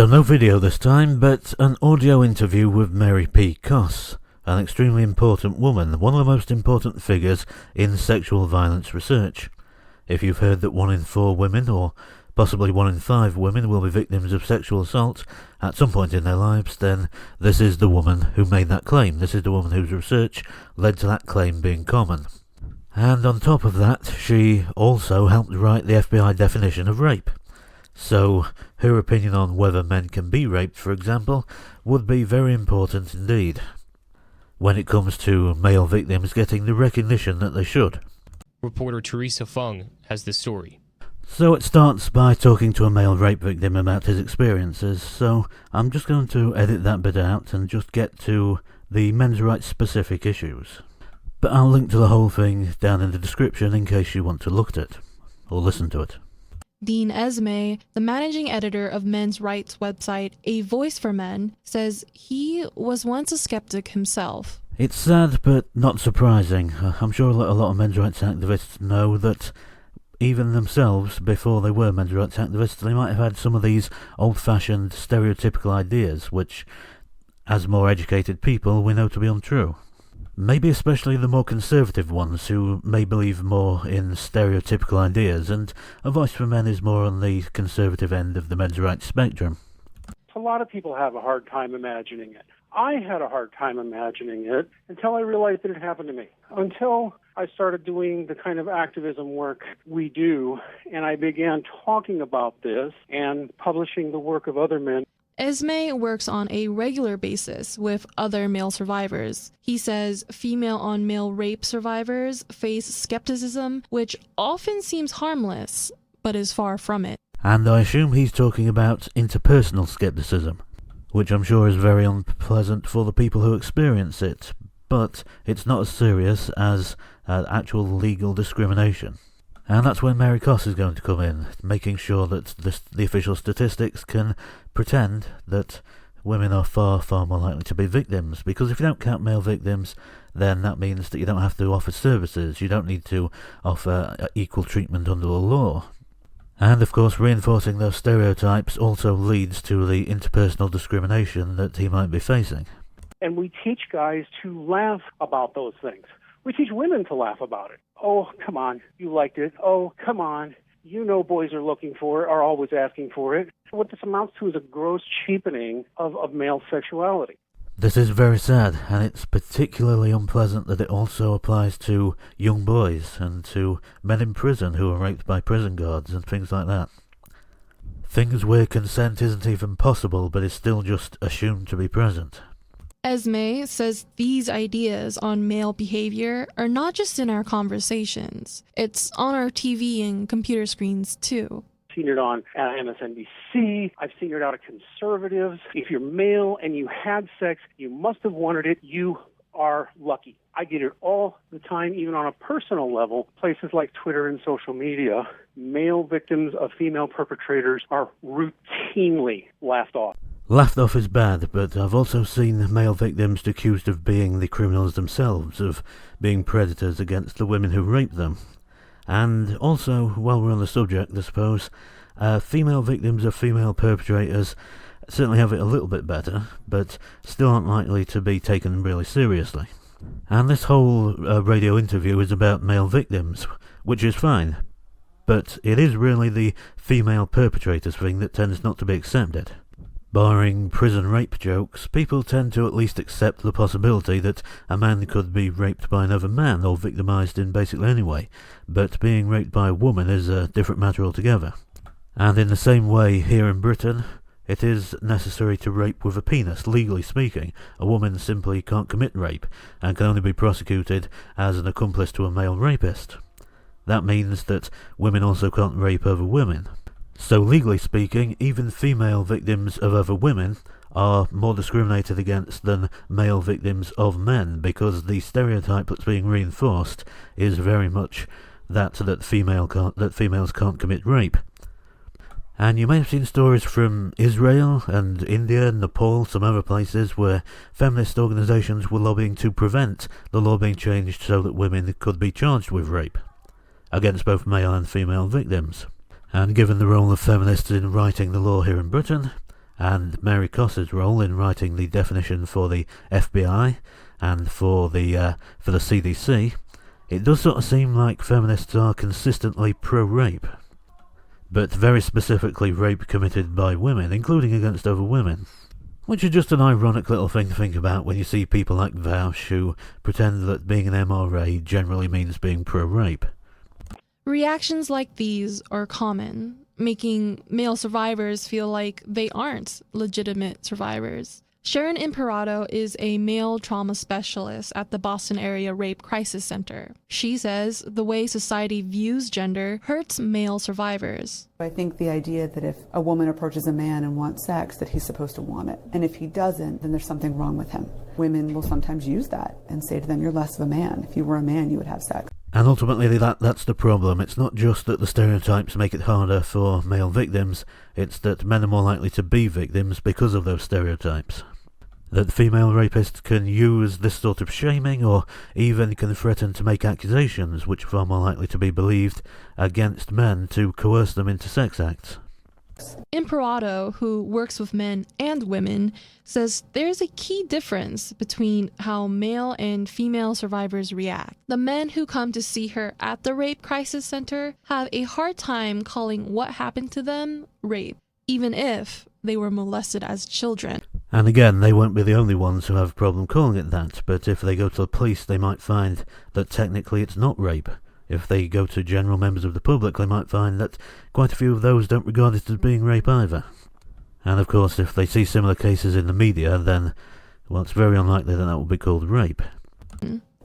So no video this time, but an audio interview with Mary P. Koss, an extremely important woman, one of the most important figures in sexual violence research. If you've heard that 1 in 4 women, or possibly 1 in 5 women, will be victims of sexual assault at some point in their lives, then this is the woman who made that claim. This is the woman whose research led to that claim being common. And on top of that, she also helped write the FBI definition of rape. So her opinion on whether men can be raped, for example, would be very important indeed when it comes to male victims getting the recognition that they should. Reporter Teresa Fung has the story. So it starts by talking to a male rape victim about his experiences, so I'm just going to edit that bit out and just get to the men's rights specific issues. But I'll link to the whole thing down in the description in case you want to look at it, or listen to it. Dean Esme, the managing editor of men's rights website A Voice for Men, says he was once a skeptic himself. It's sad, but not surprising. I'm sure a lot of men's rights activists know that even themselves, before they were men's rights activists, they might have had some of these old-fashioned stereotypical ideas, which, as more educated people, we know to be untrue. Maybe especially the more conservative ones who may believe more in stereotypical ideas, and A Voice for Men is more on the conservative end of the men's rights spectrum. A lot of people have a hard time imagining it. I had a hard time imagining it until I realized that it happened to me. Until I started doing the kind of activism work we do, and I began talking about this and publishing the work of other men. Esme works on a regular basis with other male survivors. He says female-on-male rape survivors face skepticism, which often seems harmless, but is far from it. And I assume he's talking about interpersonal skepticism, which I'm sure is very unpleasant for the people who experience it, but it's not as serious as actual legal discrimination. And that's when Mary Koss is going to come in, making sure that the official statistics can pretend that women are far, far more likely to be victims. Because if you don't count male victims, then that means that you don't have to offer services. You don't need to offer equal treatment under the law. And of course, reinforcing those stereotypes also leads to the interpersonal discrimination that he might be facing. And we teach guys to laugh about those things. We teach women to laugh about it. Oh, come on, you liked it. Oh, come on, you know boys are looking for it, are always asking for it. What this amounts to is a gross cheapening of male sexuality. This is very sad, and it's particularly unpleasant that it also applies to young boys and to men in prison who are raped by prison guards and things like that. Things where consent isn't even possible but is still just assumed to be present. Esme says these ideas on male behavior are not just in our conversations. It's on our TV and computer screens, too. I've seen it on MSNBC. I've seen it out of conservatives. If you're male and you had sex, you must have wanted it. You are lucky. I get it all the time, even on a personal level. Places like Twitter and social media, male victims of female perpetrators are routinely laughed off. Laughed off is bad, but I've also seen male victims accused of being the criminals themselves, of being predators against the women who raped them. And also, while we're on the subject, I suppose, female victims of female perpetrators certainly have it a little bit better, but still aren't likely to be taken really seriously. And this whole radio interview is about male victims, which is fine, but it is really the female perpetrators thing that tends not to be accepted. Barring prison rape jokes, people tend to at least accept the possibility that a man could be raped by another man, or victimised in basically any way, but being raped by a woman is a different matter altogether. And in the same way, here in Britain, it is necessary to rape with a penis, legally speaking. A woman simply can't commit rape, and can only be prosecuted as an accomplice to a male rapist. That means that women also can't rape other women. So legally speaking, even female victims of other women are more discriminated against than male victims of men, because the stereotype that's being reinforced is very much that females can't commit rape. And you may have seen stories from Israel and India, Nepal, some other places where feminist organisations were lobbying to prevent the law being changed so that women could be charged with rape against both male and female victims. And given the role of feminists in writing the law here in Britain, and Mary Koss's role in writing the definition for the FBI and for the CDC, it does sort of seem like feminists are consistently pro-rape, but very specifically rape committed by women, including against other women. Which is just an ironic little thing to think about when you see people like Vaush who pretend that being an MRA generally means being pro-rape. Reactions like these are common, making male survivors feel like they aren't legitimate survivors. Sharon Imperato is a male trauma specialist at the Boston Area Rape Crisis Center. She says the way society views gender hurts male survivors. I think the idea that if a woman approaches a man and wants sex, that he's supposed to want it. And if he doesn't, then there's something wrong with him. Women will sometimes use that and say to them, you're less of a man. If you were a man, you would have sex. And ultimately that's the problem. It's not just that the stereotypes make it harder for male victims, it's that men are more likely to be victims because of those stereotypes. That female rapists can use this sort of shaming, or even can threaten to make accusations, which are far more likely to be believed, against men to coerce them into sex acts. Imperato, who works with men and women, says there's a key difference between how male and female survivors react. The men who come to see her at the Rape Crisis Center have a hard time calling what happened to them rape, even if they were molested as children. And again, they won't be the only ones who have a problem calling it that, but if they go to the police, they might find that technically it's not rape. If they go to general members of the public, they might find that quite a few of those don't regard it as being rape either. And of course, if they see similar cases in the media, then, well, it's very unlikely that will be called rape.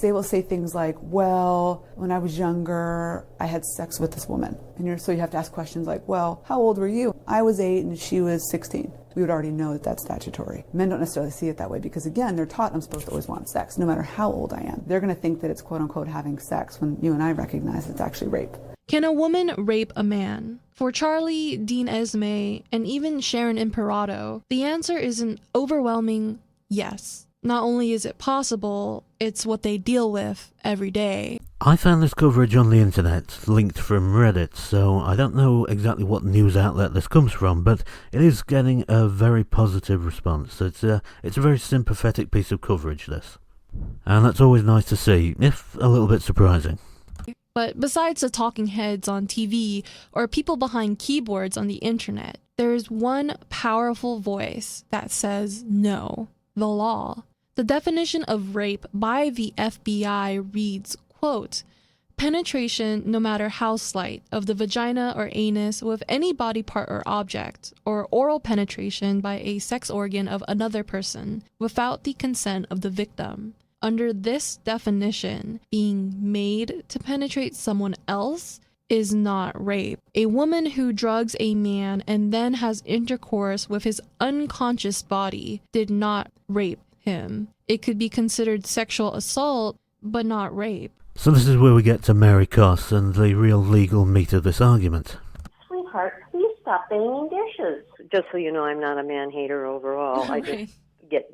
They will say things like, well, when I was younger, I had sex with this woman. And so you have to ask questions like, well, how old were you? I was 8 and she was 16. We would already know that that's statutory. Men don't necessarily see it that way because, again, they're taught I'm supposed to always want sex, no matter how old I am. They're going to think that it's quote-unquote having sex when you and I recognize it's actually rape. Can a woman rape a man? For Charlie, Dean Esme, and even Sharon Imperato, the answer is an overwhelming yes. Not only is it possible, it's what they deal with every day. I found this coverage on the internet, linked from Reddit, so I don't know exactly what news outlet this comes from, but it is getting a very positive response. It's a very sympathetic piece of coverage, this. And that's always nice to see, if a little bit surprising. But besides the talking heads on TV or people behind keyboards on the internet, there is one powerful voice that says no, the law. The definition of rape by the FBI reads, quote, penetration, no matter how slight, of the vagina or anus with any body part or object, or oral penetration by a sex organ of another person without the consent of the victim. Under this definition, being made to penetrate someone else is not rape. A woman who drugs a man and then has intercourse with his unconscious body did not rape him. It could be considered sexual assault, but not rape. So this is where we get to Mary Koss and the real legal meat of this argument. Sweetheart, please stop banging dishes. Just so you know, I'm not a man-hater overall. I just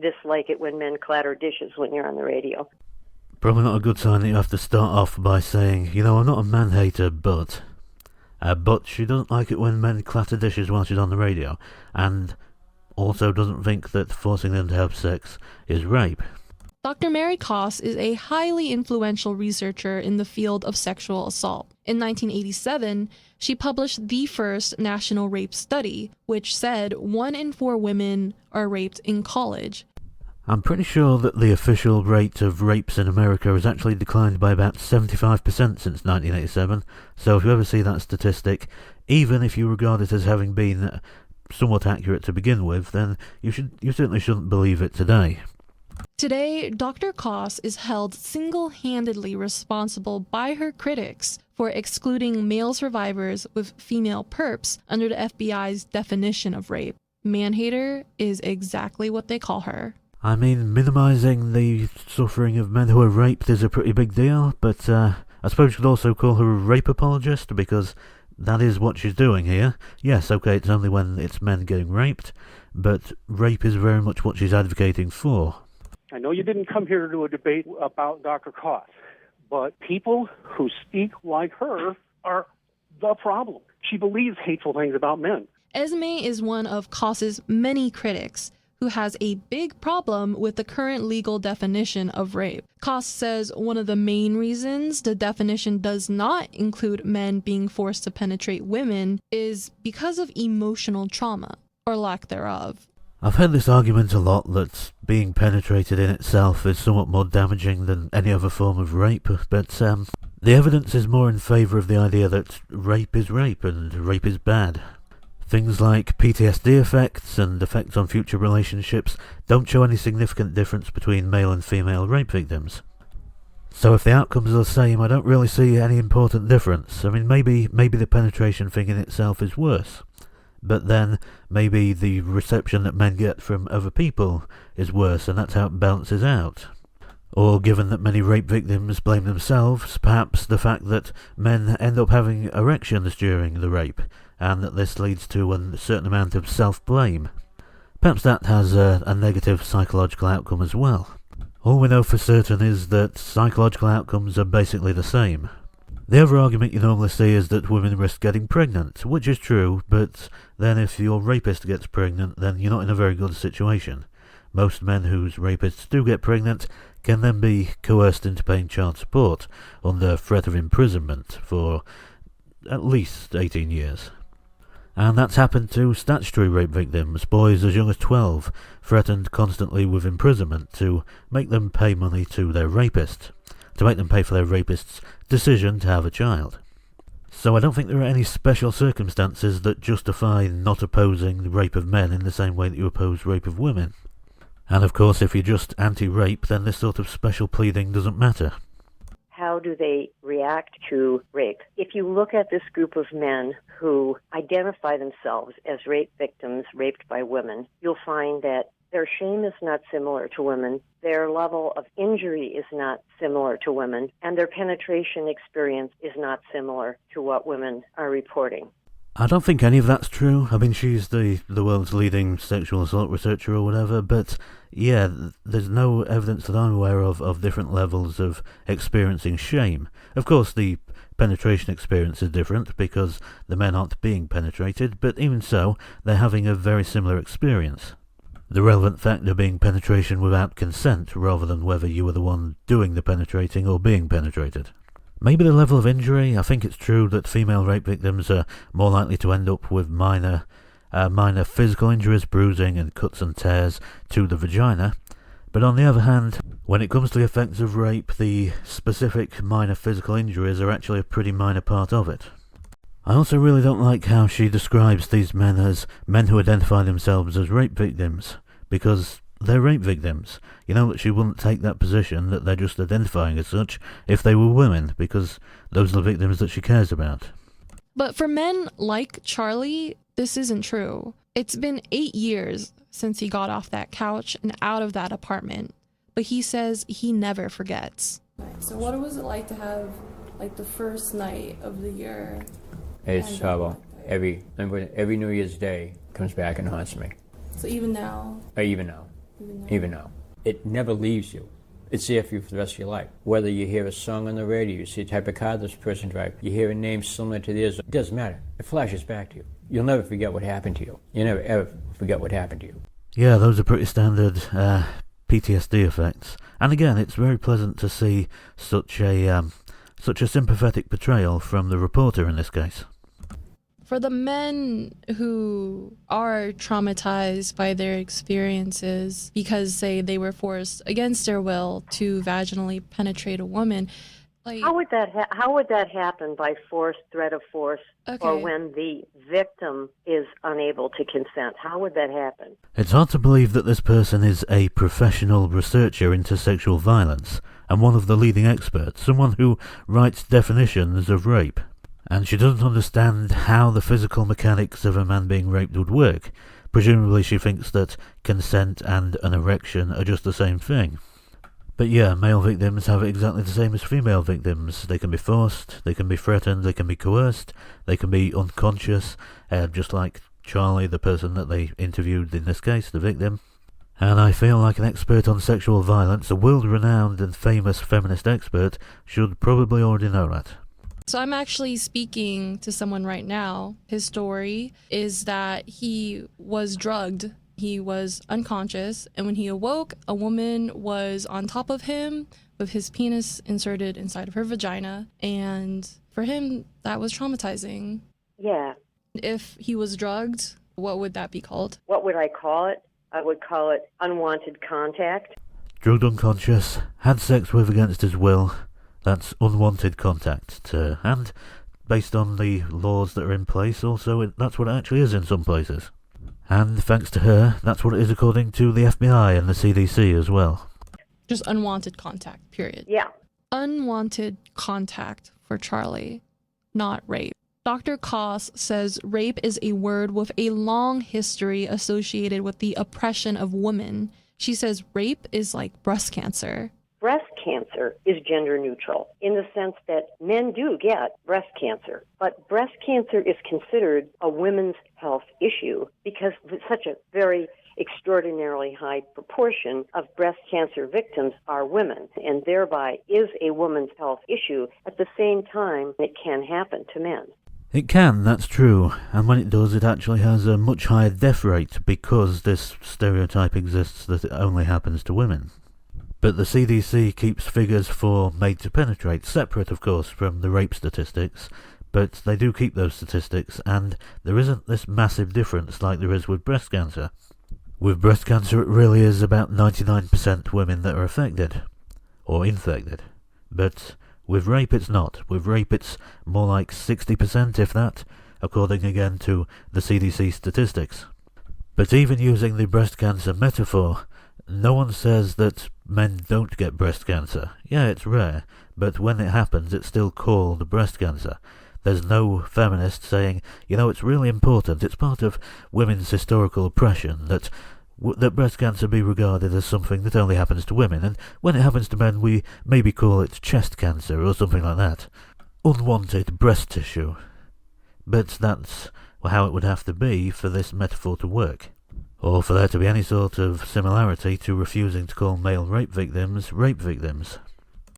dislike it when men clatter dishes when you're on the radio. Probably not a good sign that you have to start off by saying, you know, I'm not a man-hater, but she doesn't like it when men clatter dishes while she's on the radio, and also doesn't think that forcing them to have sex is rape. Dr. Mary Koss is a highly influential researcher in the field of sexual assault. In 1987, she published the first national rape study, which said 1 in 4 women are raped in college. I'm pretty sure that the official rate of rapes in America has actually declined by about 75% since 1987, so if you ever see that statistic, even if you regard it as having been somewhat accurate to begin with, then you certainly shouldn't believe it today. Today, Dr. Koss is held single-handedly responsible by her critics for excluding male survivors with female perps under the FBI's definition of rape. Man-hater is exactly what they call her. I mean, minimizing the suffering of men who are raped is a pretty big deal, but I suppose you could also call her a rape apologist, because that is what she's doing here. Yes, okay, it's only when it's men getting raped, but rape is very much what she's advocating for. I know you didn't come here to do a debate about Dr. Koss, but people who speak like her are the problem. She believes hateful things about men. Esme is one of Koss's many critics who has a big problem with the current legal definition of rape. Koss says one of the main reasons the definition does not include men being forced to penetrate women is because of emotional trauma, or lack thereof. I've heard this argument a lot that being penetrated in itself is somewhat more damaging than any other form of rape, but the evidence is more in favour of the idea that rape is rape and rape is bad. Things like PTSD effects and effects on future relationships don't show any significant difference between male and female rape victims. So if the outcomes are the same, I don't really see any important difference. I mean, maybe the penetration thing in itself is worse. But then maybe the reception that men get from other people is worse, and that's how it balances out. Or given that many rape victims blame themselves, perhaps the fact that men end up having erections during the rape, and that this leads to a certain amount of self-blame. Perhaps that has a negative psychological outcome as well. All we know for certain is that psychological outcomes are basically the same. The other argument you normally see is that women risk getting pregnant, which is true, but then if your rapist gets pregnant, then you're not in a very good situation. Most men whose rapists do get pregnant can then be coerced into paying child support under threat of imprisonment for at least 18 years. And that's happened to statutory rape victims, boys as young as 12, threatened constantly with imprisonment to make them pay money to their rapist, to make them pay for their rapist's decision to have a child. So I don't think there are any special circumstances that justify not opposing the rape of men in the same way that you oppose rape of women. And of course, if you're just anti-rape, then this sort of special pleading doesn't matter. How do they react to rape? If you look at this group of men who identify themselves as rape victims raped by women, you'll find that their shame is not similar to women, their level of injury is not similar to women, and their penetration experience is not similar to what women are reporting. I don't think any of that's true. I mean, she's the world's leading sexual assault researcher or whatever, but yeah, there's no evidence that I'm aware of different levels of experiencing shame. Of course, the penetration experience is different because the men aren't being penetrated, but even so, they're having a very similar experience. The relevant factor being penetration without consent, rather than whether you were the one doing the penetrating or being penetrated. Maybe the level of injury. I think it's true that female rape victims are more likely to end up with minor physical injuries, bruising and cuts and tears to the vagina. But on the other hand, when it comes to the effects of rape, the specific minor physical injuries are actually a pretty minor part of it. I also really don't like how she describes these men as men who identify themselves as rape victims, because they're rape victims. You know that she wouldn't take that position, that they're just identifying as such, if they were women, because those are the victims that she cares about. But for men like Charlie, this isn't true. It's been 8 years since he got off that couch and out of that apartment, but he says he never forgets. So what was it like to have, like, the first night of the year? It's horrible. Every New Year's Day comes back and haunts me. So even now? Even now. It never leaves you. It's there for you for the rest of your life. Whether you hear a song on the radio, you see a type of car this person drives, you hear a name similar to theirs, it doesn't matter. It flashes back to you. You'll never forget what happened to you. You'll never ever forget what happened to you. Yeah, those are pretty standard PTSD effects. And again, it's very pleasant to see such a sympathetic portrayal from the reporter in this case. For the men who are traumatized by their experiences because, say, they were forced against their will to vaginally penetrate a woman, like, how would that happen? By force, threat of force, okay, or when the victim is unable to consent? How would that happen? It's hard to believe that this person is a professional researcher into sexual violence and one of the leading experts, someone who writes definitions of rape. And she doesn't understand how the physical mechanics of a man being raped would work. Presumably she thinks that consent and an erection are just the same thing. But yeah, male victims have it exactly the same as female victims. They can be forced, they can be threatened, they can be coerced, they can be unconscious, just like Charlie, the person that they interviewed in this case, the victim. And I feel like an expert on sexual violence, a world-renowned and famous feminist expert, should probably already know that. So I'm actually speaking to someone right now. His story is that he was drugged. He was unconscious, and when he awoke, a woman was on top of him with his penis inserted inside of her vagina, and for him, that was traumatizing. Yeah. If he was drugged, what would that be called? What would I call it? I would call it unwanted contact. Drugged unconscious, had sex with against his will, that's unwanted contact. And based on the laws that are in place, also, that's what it actually is in some places. And thanks to her, that's what it is according to the FBI and the CDC as well. Just unwanted contact, period. Yeah. Unwanted contact for Charlie, not rape. Dr. Koss says rape is a word with a long history associated with the oppression of women. She says rape is like breast cancer. Breast cancer is gender neutral in the sense that men do get breast cancer, but breast cancer is considered a women's health issue because such a very extraordinarily high proportion of breast cancer victims are women, and thereby is a woman's health issue. At the same time, it can happen to men. It can, that's true, and when it does, it actually has a much higher death rate because this stereotype exists that it only happens to women. But the CDC keeps figures for made to penetrate, separate of course from the rape statistics, but they do keep those statistics, and there isn't this massive difference like there is with breast cancer. With breast cancer it really is about 99% women that are affected, or infected, but with rape it's not. With rape it's more like 60% if that, according again to the CDC statistics. But even using the breast cancer metaphor, no one says that men don't get breast cancer. Yeah, it's rare, but when it happens it's still called breast cancer. There's no feminist saying, it's really important, it's part of women's historical oppression that breast cancer be regarded as something that only happens to women, and when it happens to men we maybe call it chest cancer or something like that. Unwanted breast tissue. But that's how it would have to be for this metaphor to work. Or for there to be any sort of similarity to refusing to call male rape victims.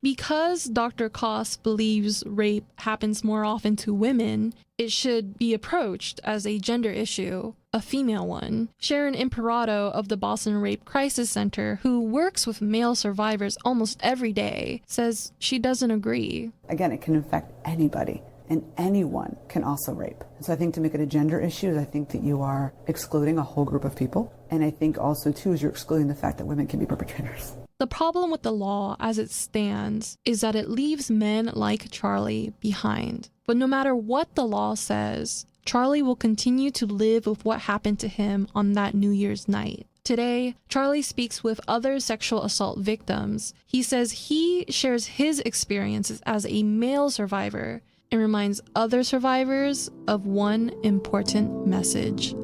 Because Dr. Koss believes rape happens more often to women, it should be approached as a gender issue, a female one. Sharon Imperato of the Boston Rape Crisis Center, who works with male survivors almost every day, says she doesn't agree. Again, it can affect anybody, and anyone can also rape. So I think to make it a gender issue, I think that you are excluding a whole group of people. And I think also, too, is you're excluding the fact that women can be perpetrators. The problem with the law as it stands is that it leaves men like Charlie behind. But no matter what the law says, Charlie will continue to live with what happened to him on that New Year's night. Today, Charlie speaks with other sexual assault victims. He says he shares his experiences as a male survivor and reminds other survivors of one important message.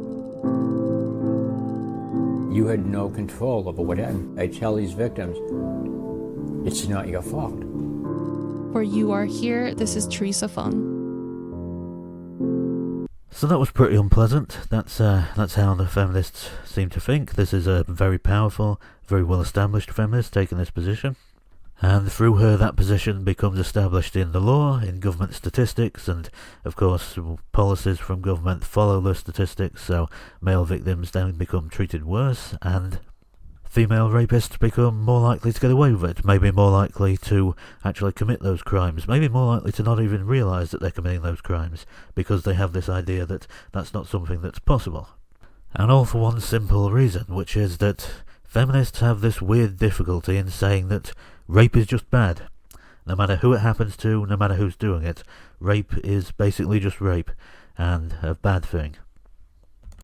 You had no control over what happened. I tell these victims, it's not your fault. For You Are Here, this is Teresa Fung. So that was pretty unpleasant. That's how the feminists seem to think. This is a very powerful, very well-established feminist taking this position. And through her, that position becomes established in the law, in government statistics, and of course policies from government follow those statistics, so male victims then become treated worse, and female rapists become more likely to get away with it, maybe more likely to actually commit those crimes, maybe more likely to not even realise that they're committing those crimes, because they have this idea that that's not something that's possible. And all for one simple reason, which is that feminists have this weird difficulty in saying that rape is just bad. No matter who it happens to, no matter who's doing it, rape is basically just rape, and a bad thing.